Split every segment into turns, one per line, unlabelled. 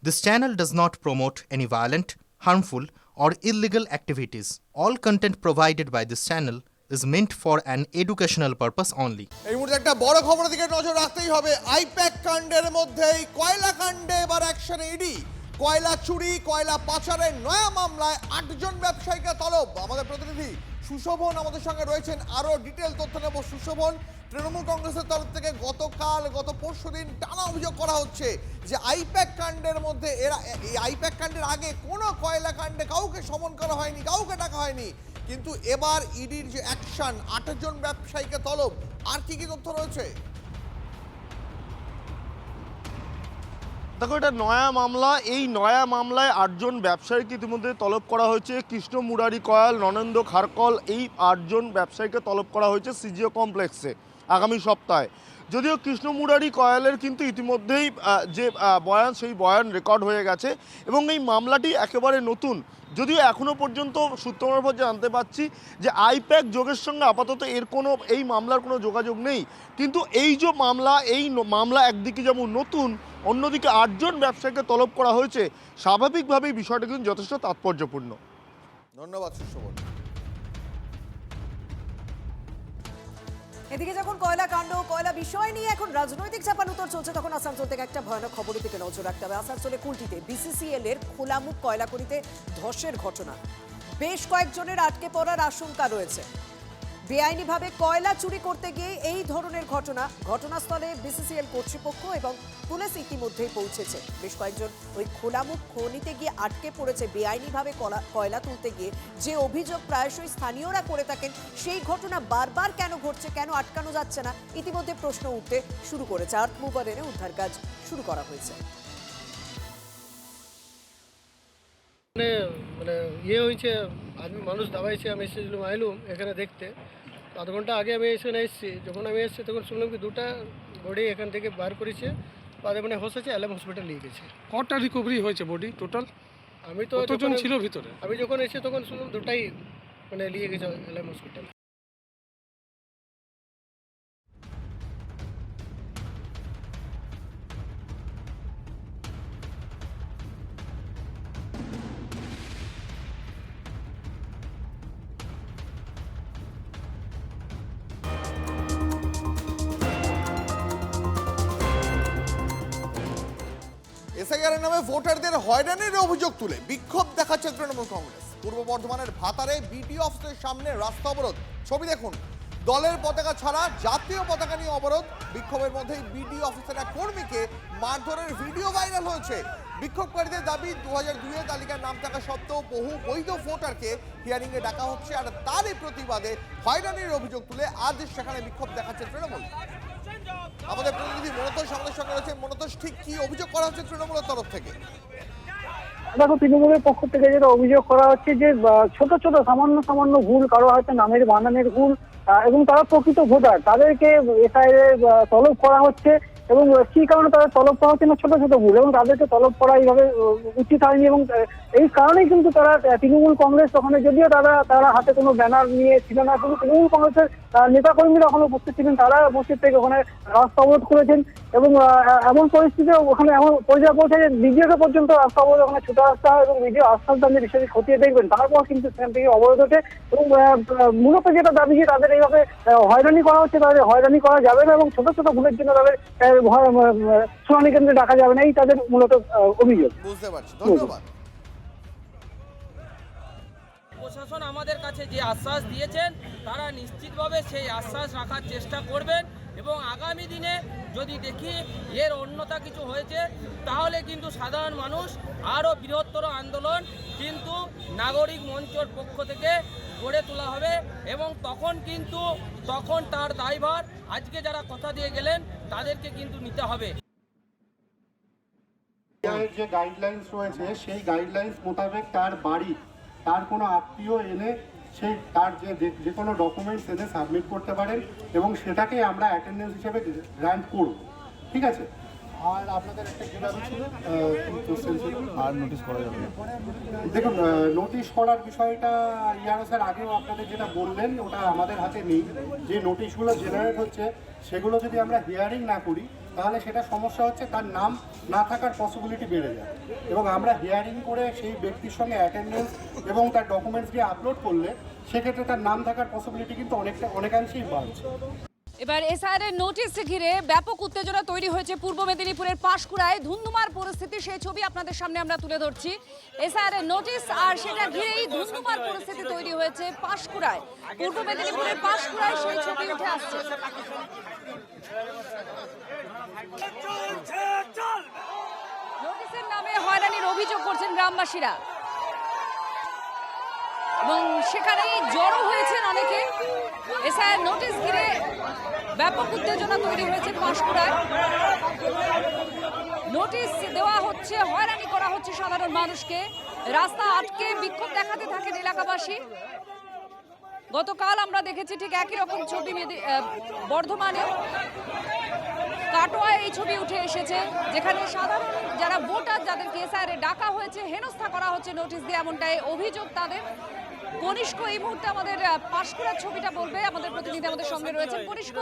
This channel does not promote any violent, harmful, or illegal activities. All content provided by this channel is meant for an educational purpose only.
এই মুহূর্তে একটা বড় খবরের দিকে নজর রাখতেই হবে। আইপ্যাক কাণ্ডের মধ্যেই কয়লা কাণ্ডে এবার অ্যাকশনে ইডি। কয়লা চুরি, কয়লা পাচারের নয়া মামলায় ৮ জন ব্যবসায়ীকে তলব। আমাদের প্রতিনিধি সুশোভন আমাদের সঙ্গে রয়েছেন, আরো ডিটেল তথ্য নেব। সুশোভন, তৃণমূল কংগ্রেসের তরফ থেকে গত পরশুদিন টানা অভিযোগ করা হচ্ছে যে আইপ্যাক কাণ্ডের মধ্যে এই আইপ্যাক কাণ্ডের আগে কোনো কয়লা কাণ্ডে কাউকে সমন করা হয়নি, কাউকে ডাকা হয়নি, কিন্তু এবার ইডির যে অ্যাকশন, ৮ জন ব্যবসায়ীকে তলব। আর কি কি তথ্য রয়েছে?
দেখো, এটা নয়া মামলা। এই নয়া মামলায় ৮ জন ব্যবসায়ীকে ইতিমধ্যে তলব করা হয়েছে। কৃষ্ণ মুরারি কয়াল, নরেন্দ্র খারকল, এই ৮ জন ব্যবসায়ীকে তলব করা হয়েছে সিজিও কমপ্লেক্সে আগামী সপ্তাহে। যদিও কৃষ্ণ মুরারি কয়ালের কিন্তু ইতিমধ্যেই যে বয়ান, সেই বয়ান রেকর্ড হয়ে গেছে এবং এই মামলাটি একেবারে নতুন। যদিও এখনও পর্যন্ত সূত্র মারফত জানতে পাচ্ছি যে আইপ্যাক যোগের সঙ্গে আপাতত এই মামলার কোনো যোগাযোগ নেই, কিন্তু এই যে মামলা একদিকে যেমন নতুন, অন্যদিকে ৮ জন ব্যবসায়ীকে তলব করা হয়েছে, স্বাভাবিকভাবেই বিষয়টা কিন্তু যথেষ্ট তাৎপর্যপূর্ণ।
ধন্যবাদ সুশোভন।
এদিকে যখন কয়লা কাণ্ড, কয়লা বিষয় নিয়ে এখন রাজনৈতিক চাপানুতর চলছে, তখন আসানসোল থেকে একটা ভয়ানক খবরের দিকে নজর রাখতে হবে। আসানসোলে কুলটিতে বিসিসিএল এর খোলামুখ কয়লা খনিতে ধসের ঘটনা, বেশ কয়েকজনের আটকে পড়ার আশঙ্কা রয়েছে। বেআইনিভাবে কয়লা চুরি করতে গিয়ে এই ধরনের ঘটনাস্থলে বিসিসিএল কর্তৃপক্ষ এবং পুলিশ ইতিমধ্যেই পৌঁছেছে। বেশ কয়েকজন ওই খোলামুখ খনিতে গিয়ে আটকে পড়েছে বেআইনিভাবে কয়লা তুলতে গিয়ে, যে অভিযোগ প্রায়শই স্থানীয়রা করে থাকেন। সেই ঘটনা বারবার কেন ঘটছে, কেন আটকানো যাচ্ছে না, ইতিমধ্যে প্রশ্ন উঠতে শুরু করেছে। আর্থ মুভার এনে উদ্ধার কাজ শুরু করা হয়েছে।
মানে হয়েছে, মানুষ দাবাইছে, আমি এসেছিলাম, আইলুম এখানে দেখতে। আধ ঘন্টা আগে আমি এখানে এসেছি। যখন আমি এসেছি তখন শুনলাম কি 2টা বডি এখান থেকে বার করেছে, বাদে মানে হসেছে, এলএম হসপিটাল নিয়ে গেছে।
কটা রিকভারি হয়েছে বডি টোটাল?
আমি তো
কতজন ছিল ভিতরে?
আমি যখন এসে তখন শুনলাম 2টাই মানে নিয়ে গেছে এলএম হসপিটাল।
এসআইআর নামে ভোটারদের হয়রানির অভিযোগ তুলে বিক্ষোভ দেখাচ্ছে তৃণমূল কংগ্রেস। পূর্ব বর্ধমানের ভাতারে বিডিও অফিসের সামনে রাস্তা অবরোধ। ছবি দেখুন, দলের পতাকা ছাড়া জাতীয় পতাকা নিয়ে অবরোধ। বিক্ষোভের মধ্যেই বিডিও অফিসের এক কর্মীকে মারধরের ভিডিও ভাইরাল হয়েছে। বিক্ষোভকারীদের দাবি 2002 এর তালিকার নাম থাকা সত্ত্বেও বহু বৈধ ভোটারকে হিয়ারিংয়ে ডাকা হচ্ছে, আর তারই প্রতিবাদে হয়রানির অভিযোগ তুলে আজ সেখানে বিক্ষোভ দেখাচ্ছে তৃণমূল। আমাদের প্রতিনিধি মনতোষ আমাদের সঙ্গে রয়েছে। মনতোষ, ঠিক কি অভিযোগ করা হচ্ছে তৃণমূলের তরফ থেকে?
দেখো, তৃণমূলের পক্ষ থেকে যেটা অভিযোগ করা হচ্ছে যে ছোট ছোট সামান্য ভুল, কারো হয়তো নামের বানানের ভুল, এবং তারা প্রকৃত ভোটার, তাদেরকে এসআইআর তলব করা হচ্ছে। এবং কি কারণে তারা তলব করা হচ্ছে না, ছোট ছোট ভুল, এবং তাদেরকে তলব করা এইভাবে উচিত হয়নি। এবং এই কারণেই কিন্তু তারা তৃণমূল কংগ্রেস, ওখানে যদিও তারা হাতে কোনো ব্যানার নিয়ে ছিল না, কিন্তু তৃণমূল কংগ্রেসের নেতাকর্মীরা ওখানে উপস্থিত ছিলেন, তারা উপস্থিত থেকে ওখানে রাস্তা অবরোধ করেছেন। এবং এমন পরিস্থিতি ওখানে এমন পর্যায়ে পৌঁছে যে বিডিওকে পর্যন্ত রাস্তা অবরোধ ওখানে ছুটে আসতে হয়, এবং বিডিও আশ্বাস দেন যে বিষয়টি খতিয়ে দেখবেন। তারপর কিন্তু সেখান থেকে অবরোধ ওঠে। এবং মূলত যেটা দাবি যে তাদের এইভাবে হয়রানি করা হচ্ছে, তাদের হয়রানি করা যাবে না, এবং ছোট ছোট ভুলের জন্য তাদের শুনানি কেন্দ্রে ডাকা যাবে না, এই তাদের মূলত অভিযোগ।
বুঝতে পারছি, ধন্যবাদ।
প্রশাসন আমাদের কাছে যে আশ্বাস দিয়েছেন, তারা নিশ্চিতভাবে সেই আশ্বাস রাখার চেষ্টা করবেন, এবং আগামী দিনে যদি দেখি এর অন্যথা কিছু হয়েছে, তাহলে কিন্তু সাধারণ মানুষ আরও বৃহত্তর আন্দোলন কিন্তু নাগরিক মঞ্চের পক্ষ থেকে গড়ে তোলা হবে, এবং তখন তার দায়ভার আজকে যারা কথা দিয়ে গেলেন তাদেরকে কিন্তু নিতে হবে।
যে গাইডলাইন্স রয়েছে, সেই গাইডলাইন্স মোতাবেক তার বাড়ি, তার কোনো আত্মীয় এনে সেই তার যে কোনো ডকুমেন্টস এনে সাবমিট করতে পারেন, এবং সেটাকে আমরা অ্যাটেন্ডেন্স হিসেবে গ্র্যান্ট করব। ঠিক আছে? আর আপনাদের একটা কি দাবি ছিল, কোশ্চেন ছিল? আর নোটিশ করা যাবে? দেখুন, নোটিশ করার বিষয়টা ইয়ারো স্যার আগেও আপনাদের যেটা বললেন, ওটা আমাদের হাতে নেই। যে নোটিশগুলো জেনারেট হচ্ছে, সেগুলো যদি আমরা হিয়ারিং না করি, তাহলে সেটা সমস্যা হচ্ছে, তার নাম না থাকার পসিবিলিটি বেড়ে যায়। এবং আমরা হিয়ারিং করে সেই ব্যক্তির সঙ্গে অ্যাটেন্ডেন্স এবং তার ডকুমেন্টস দিয়ে আপলোড করলে সেক্ষেত্রে তার নাম থাকার পসিবিলিটি কিন্তু অনেকাংশেই বাড়ছে।
এবার এসআইআর নোটিশ ঘিরে ব্যাপক উত্তেজনা তৈরি হয়েছে পূর্ব মেদিনীপুরের পাঁশকুড়ায়। ধুন্ধুমার পরিস্থিতি, সেই ছবি আপনাদের সামনে আমরা তুলে ধরছি। এসআইআর নোটিশ আর সেটা ঘিরেই ধুন্ধুমার পরিস্থিতি তৈরি হয়েছে পাঁশকুড়ায়। পূর্ব মেদিনীপুরের পাঁশকুড়ায় সেই ছবি উঠে আসছে। নোটিশের নামে হয়রানির অভিযোগ করছেন গ্রামবাসীরা এবং সেখানেই জড়ো হয়েছেন অনেকে। এসআইআর নোটিশ ঘিরে ব্যাপক উত্তেজনা তৈরি হয়েছে পাঁশকুড়ায়। নোটিশ দেওয়া হচ্ছে, হয়রানি করা হচ্ছে সাধারণ মানুষকে, রাস্তা আটকে বিক্ষোভ দেখাতে থাকেন এলাকাবাসী। গতকাল আমরা দেখেছি ঠিক একই রকম ছবি বর্ধমানে কাটোয়ায় এই ছবি উঠে এসেছে, যেখানে সাধারণ যারা ভোটার যাদেরকে এসআইআরে ডাকা হয়েছে হেনস্থা করা হচ্ছে নোটিশ দিয়ে, এমনটাই অভিযোগ তাদের। কনিষ্ক এই মুহূর্তে আমাদের পাঁশকুড়ার ছবিটা বলবে, আমাদের প্রতিনিধি আমাদের সঙ্গে রয়েছেন। কনিষ্ক,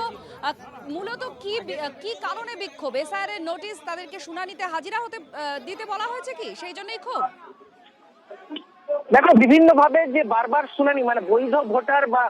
মূলত কি কারণে বিক্ষোভ? এসআইআর নোটিশ তাদেরকে শুনানিতে হাজিরা হতে দিতে বলা হয়েছে কি, সেই জন্যই ক্ষোভ?
দেখো, বিভিন্ন ভাবে যে বারবার শুনানি, মানে বৈধ ভোটার বা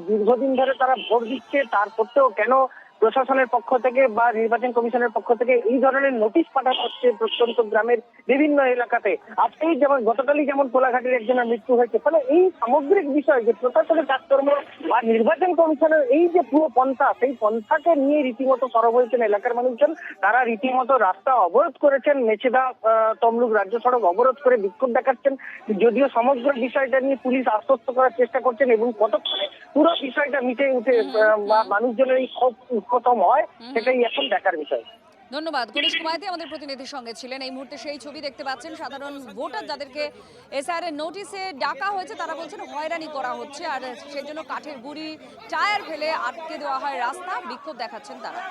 দীর্ঘদিন ধরে তারা ভোট দিচ্ছে, তার সত্ত্বেও কেন প্রশাসনের পক্ষ থেকে বা নির্বাচন কমিশনের পক্ষ থেকে এই ধরনের নোটিশ পাঠানো হচ্ছে প্রত্যন্ত গ্রামের বিভিন্ন এলাকাতে। আজকেই যেমন গতকালই যেমন কোলাঘাটের একজনের মৃত্যু হয়েছে। ফলে এই সামগ্রিক বিষয় যে প্রশাসনের কাজকর্ম বা নির্বাচন কমিশনের এই যে পুরো পন্থা, সেই পন্থাকে নিয়ে রীতিমতো সরব হয়েছেন এলাকার মানুষজন। তারা রীতিমতো রাস্তা অবরোধ করেছেন, মেছেদা তমলুক রাজ্য সড়ক অবরোধ করে বিক্ষোভ দেখাচ্ছেন। যদিও সমগ্র বিষয়টা নিয়ে পুলিশ আশ্বস্ত করার চেষ্টা করছেন এবং কতক্ষণে পুরো বিষয়টা মিটে উঠে বা মানুষজনের এই ক্ষোভ খতম হয়, সেটাই এখন দেখার বিষয়।
ধন্যবাদ। কনিষ্ক মাইতি আমাদের প্রতিনিধির সঙ্গে ছিলেন। এই মুহূর্তে সেই ছবি দেখতে পাচ্ছেন, সাধারণ ভোটার যাদেরকে এসআইআর নোটিশে ডাকা হয়েছে তারা বলছেন হয়রানি করা হচ্ছে, আর সেই জন্য কাঠের গুঁড়ি টায়ার ফেলে আটকে দেওয়া হয় রাস্তা, বিক্ষোভ দেখাচ্ছেন তারা।